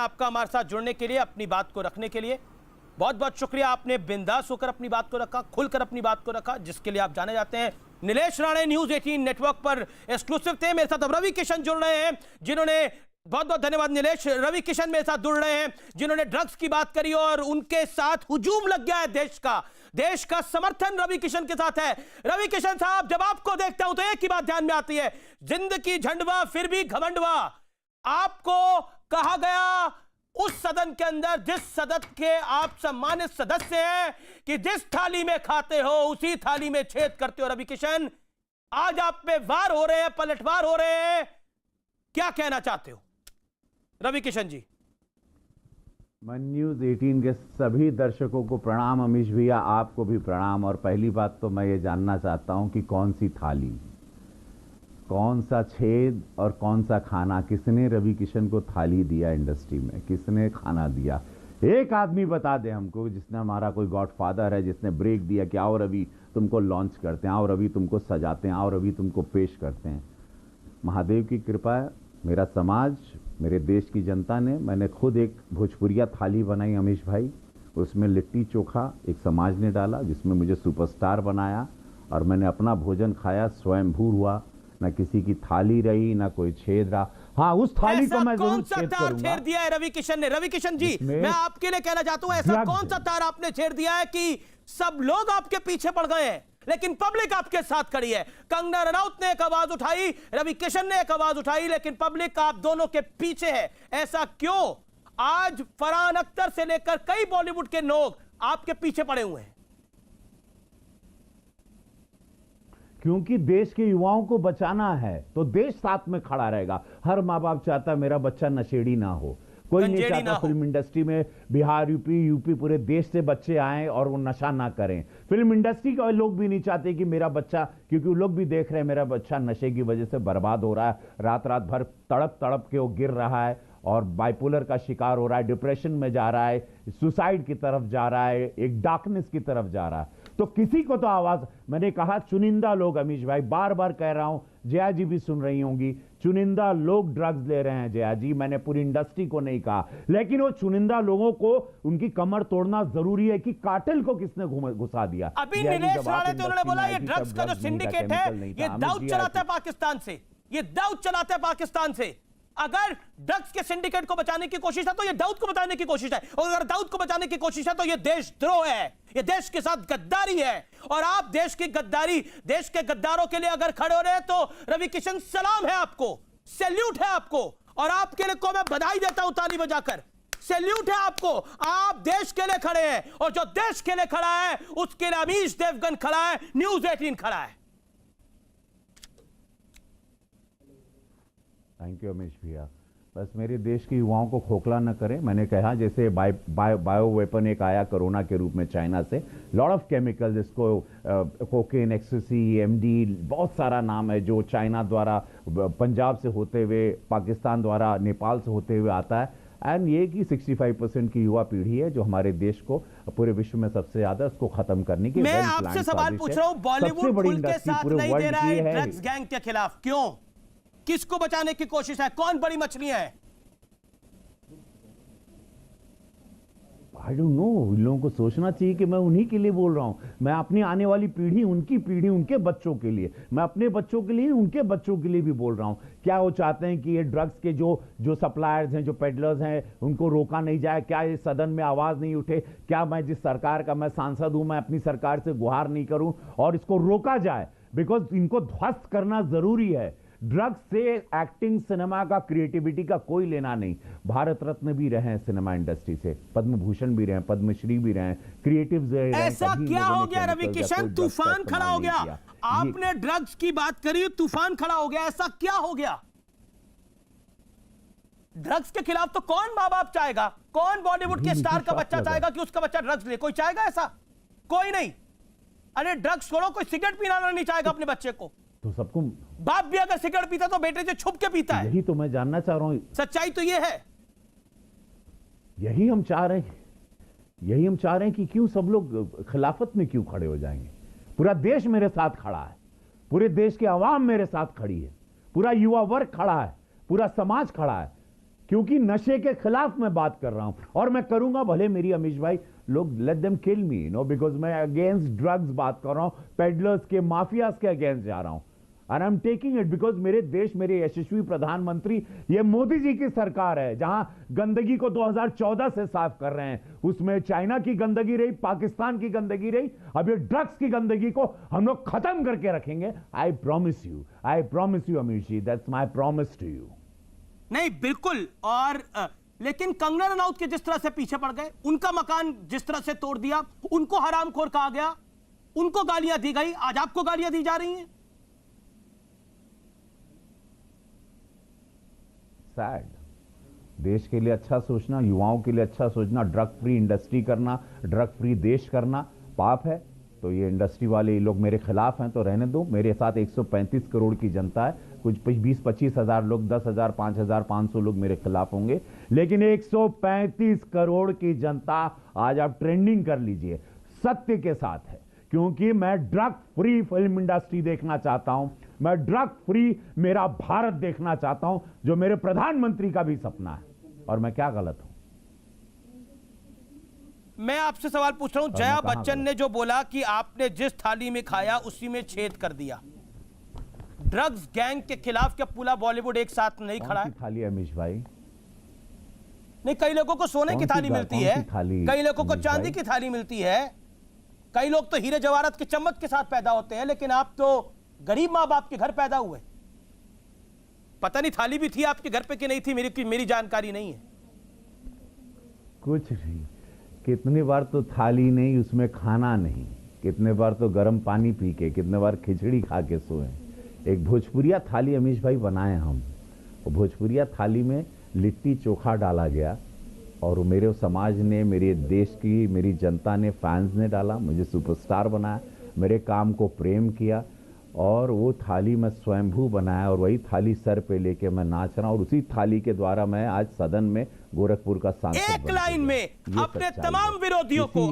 आपका हमारे साथ जुड़ने के लिए, अपनी बात को रखने के लिए। बहुत बहुत शुक्रिया, आपने बिंदास होकर अपनी बात को रखा, खुलकर अपनी बात को रखा, जिसके लिए आप जाने जाते हैं। नीलेश राणे न्यूज 18 नेटवर्क पर एक्सक्लूसिव थे। मेरे साथ अब रवि किशन जुड़ रहे हैं, जिन्होंने, बहुत बहुत धन्यवाद नीलेश। रवि किशन मेरे साथ जुड़ रहे हैं, जिन्होंने ड्रग्स की बात करी और उनके साथ हुजूम लग गया है देश का समर्थन रवि किशन के साथ है। रवि किशन साहब, जब आपको देखता हूं तो एक ही बात ध्यान में आती है, जिंदगी झंडवा फिर भी घमंडवा। आपको कहा गया उस सदन के अंदर, जिस सदन के आप सम्मानित सदस्य हैं, कि जिस थाली में खाते हो उसी थाली में छेद करते हो। रवि किशन, आज आप पे वार हो रहे हैं, पलटवार हो रहे हैं, क्या कहना चाहते हो रवि किशन जी? मन न्यूज 18 के सभी दर्शकों को प्रणाम। अमीश भैया, आपको भी प्रणाम। और पहली बात तो मैं ये जानना चाहता हूं कि कौन सी थाली, कौन सा छेद और कौन सा खाना, किसने रवि किशन को थाली दिया इंडस्ट्री में, किसने खाना दिया? एक आदमी बता दे हमको, जिसने, हमारा कोई गॉडफादर है जिसने ब्रेक दिया कि आओ रवि तुमको लॉन्च करते हैं, आओ रवि तुमको सजाते हैं, आओ रवि तुमको पेश करते हैं। महादेव की कृपा है, मेरा समाज, मेरे देश की जनता ने, मैंने खुद एक भोजपुरिया थाली बनाई अमीश भाई, उसमें लिट्टी चोखा एक समाज ने डाला, जिसमें मुझे सुपरस्टार बनाया, और मैंने अपना भोजन खाया, स्वयंभू हुआ, ना किसी की थाली रही, ना कोई छेद रहा। हाँ, उस थाली को मैं जरूर छेद करूंगा। छेड़ दिया है रवि किशन ने। रवि किशन जी, मैं आपके लिए कहना चाहता हूं, ऐसा कौन सा तार आपने छेड़ दिया है कि सब लोग आपके पीछे पड़ गए हैं, लेकिन पब्लिक आपके साथ खड़ी है? कंगना रनौत ने एक आवाज उठाई, रवि किशन ने एक आवाज उठाई, लेकिन पब्लिक आप दोनों के पीछे है। ऐसा क्यों? आज फरहान अख्तर से लेकर कई बॉलीवुड के लोग आपके पीछे पड़े हुए हैं। क्योंकि देश के युवाओं को बचाना है तो देश साथ में खड़ा रहेगा। हर माँ बाप चाहता है मेरा बच्चा नशेड़ी ना हो, कोई नहीं चाहता फिल्म इंडस्ट्री में बिहार, यूपी पूरे देश से बच्चे आए और वो नशा ना करें। फिल्म इंडस्ट्री के लोग भी नहीं चाहते कि मेरा बच्चा, क्योंकि वो लोग भी देख रहे हैं मेरा बच्चा नशे की वजह से बर्बाद हो रहा है, रात रात भर तड़प तड़प के वो गिर रहा है और बाइपोलर का शिकार हो रहा है, डिप्रेशन में जा रहा है, सुसाइड की तरफ जा रहा है, एक डार्कनेस की तरफ जा रहा है। तो किसी को तो आवाज, मैंने कहा चुनिंदा लोग, अमीश भाई बार बार कह रहा हूं, जया जी भी सुन रही होंगी, चुनिंदा लोग ड्रग्स ले रहे हैं जया जी, मैंने पूरी इंडस्ट्री को नहीं कहा, लेकिन वो चुनिंदा लोगों को उनकी कमर तोड़ना जरूरी है कि कार्टेल को किसने घुसा दिया। अभी नीलेश राणे तो उन्होंने बोला ये ड्रग्स का जो सिंडिकेट है ये दाऊद चलाता है पाकिस्तान से, ये दाऊद चलाता है पाकिस्तान से। अगर ड्रग्स के सिंडिकेट को बचाने की कोशिश है तो ये दाऊद को बचाने की कोशिश है, और अगर दाऊद को बचाने की कोशिश है तो ये देशद्रोह है, ये देश के साथ गद्दारी है। और आप देश की गद्दारी, देश के गद्दारों के लिए अगर खड़े हो रहे हैं तो रवि किशन सलाम है आपको, सैल्यूट है आपको, और आपके लिए को मैं बधाई देता हूं ताली बजाकर। सैल्यूट है आपको, आप देश के लिए खड़े हैं, और जो देश के लिए खड़ा है उसके लिए अमीश देवगन खड़ा है, न्यूज 18 खड़ा है। थैंक यू अमीश भैया। बस मेरे देश के युवाओं को खोखला न करें। मैंने कहा जैसे बायो वेपन एक आया कोरोना के रूप में चाइना से, लॉट ऑफ केमिकल, जिसको कोकेन, एक्सेसी, एमडी, बहुत सारा नाम है, जो चाइना द्वारा पंजाब से होते हुए, पाकिस्तान द्वारा नेपाल से होते हुए आता है। एंड ये कि 65% की युवा पीढ़ी है जो हमारे देश को पूरे विश्व में सबसे ज्यादा उसको खत्म करने की। मैं आपसे सवाल पूछ रहा हूं, बॉलीवुड खुल के साथ नहीं दे रहा है ड्रग्स गैंग के खिलाफ, क्यों? किसको बचाने की कोशिश है? कौन बड़ी मछलियां हैं? आई डोंट नो, इन लोगों को सोचना चाहिए कि मैं उन्हीं के लिए बोल रहा हूं। मैं अपनी आने वाली पीढ़ी, उनकी पीढ़ी, उनके बच्चों के लिए, मैं अपने बच्चों के लिए, उनके बच्चों के लिए भी बोल रहा हूं। क्या वो चाहते हैं कि ये ड्रग्स के जो सप्लायर्स हैं, जो पेडलर्स हैं, उनको रोका नहीं जाए? क्या ये सदन में आवाज नहीं उठे? क्या मैं जिस सरकार का मैं सांसद हूं, मैं अपनी सरकार से गुहार नहीं करूं और इसको रोका जाए? बिकॉज इनको ध्वस्त करना जरूरी है। ड्रग्स से एक्टिंग, सिनेमा का, क्रिएटिविटी का कोई लेना नहीं। भारत रत्न भी रहे हैं सिनेमा इंडस्ट्री से, पद्म भूषण भी रहे, पद्मश्री भी रहे, क्रिएटिव्स रहे। ऐसा क्या हो गया रवि किशन, तूफान खड़ा हो गया? आपने ड्रग्स की बात करी, तूफान खड़ा हो गया, ऐसा क्या हो गया? ड्रग्स के खिलाफ तो कौन मां बाप चाहेगा, कौन बॉलीवुड के स्टार का बच्चा चाहेगा कि उसका बच्चा ड्रग्स ले? कोई चाहेगा ऐसा? कोई नहीं। अरे ड्रग्स छोड़ो, कोई सिगरेट पीना नहीं चाहेगा अपने बच्चे को। तो सबको, बाप भी अगर सिगरेट पीता तो बेटे से छुप के पीता है। यही तो मैं जानना चाह रहा हूं, सच्चाई तो ये है। यही हम चाह रहे हैं, यही हम चाह रहे हैं कि क्यों सब लोग खिलाफत में क्यों खड़े हो जाएंगे? पूरा देश मेरे साथ खड़ा है, पूरे देश की आवाम मेरे साथ खड़ी है, पूरा युवा वर्ग खड़ा है, पूरा समाज खड़ा है। क्योंकि नशे के खिलाफ मैं बात कर रहा हूं और मैं करूंगा, भले मेरी अमीश भाई लोग let them kill me, because मैं अगेंस्ट ड्रग्स बात कर रहा हूं, पेडलर्स के, माफियाज के अगेंस्ट जा रहा हूं। And I am taking it because मेरे देश, मेरे यशस्वी प्रधानमंत्री, ये मोदी जी की सरकार है जहां गंदगी को 2014 से साफ कर रहे हैं। उसमें चाइना की गंदगी रही, पाकिस्तान की गंदगी रही, अब ये ड्रग्स की गंदगी को हम लोग खत्म करके रखेंगे। I promise you Amish ji, that's my promise to you. नहीं बिल्कुल। और लेकिन कंगना रनौत के जिस तरह से पीछे पड़ गए, उनका मकान जिस तरह से तोड़ दिया, उनको हरामखोर कहा गया, उनको गालियां दी गई, आज आपको गालियां दी जा रही हैं। सैड। देश के लिए अच्छा सोचना, युवाओं के लिए अच्छा सोचना, ड्रग फ्री इंडस्ट्री करना, ड्रग फ्री देश करना पाप है। तो ये इंडस्ट्री वाले ये लोग मेरे खिलाफ हैं तो रहने दो। मेरे साथ 135 करोड़ की जनता है, कुछ 20-25 हजार लोग, 10,000, 5,000, 500 लोग मेरे खिलाफ होंगे, लेकिन 135 करोड़ की जनता, आज आप ट्रेंडिंग कर लीजिए, सत्य के साथ है। क्योंकि मैं ड्रग फ्री फिल्म इंडस्ट्री देखना चाहता हूं, मैं ड्रग फ्री मेरा भारत देखना चाहता हूं, जो मेरे प्रधानमंत्री का भी सपना है। और मैं क्या गलत हूं? मैं आपसे सवाल पूछ रहा हूं, जया बच्चन ने जो बोला कि आपने जिस थाली में खाया उसी में छेद कर दिया, ड्रग्स गैंग के खिलाफ क्या पूरा बॉलीवुड एक साथ नहीं खड़ा है? थाली अमीश भाई, नहीं, कई लोगों को सोने की थाली मिलती है, कई लोगों को चांदी की थाली मिलती है, कई लोग तो हीरे जवाहरात के चम्मच के साथ पैदा होते हैं, लेकिन आप तो गरीब मां बाप के घर पैदा हुए। पता नहीं थाली भी थी आपके घर पे कि नहीं थी, मेरी जानकारी नहीं है। कुछ नहीं, कितनी बार तो थाली नहीं, उसमें खाना नहीं, कितने बार तो गर्म पानी पी के, कितने बार खिचड़ी खा के सोए। एक भोजपुरिया थाली अमीश भाई बनाए हम, और भोजपुरिया थाली में लिट्टी चोखा डाला गया, और मेरे समाज ने, मेरे देश की, मेरी जनता ने, फैंस ने डाला, मुझे सुपरस्टार बनाया, मेरे काम को प्रेम किया, और वो थाली मैं स्वयंभू बनाया, और वही थाली सर पे लेके मैं नाच रहा हूं, और उसी थाली के द्वारा मैं आज सदन में गोरखपुर का सांसद एक लाइन में अपने तमाम विरोधियों को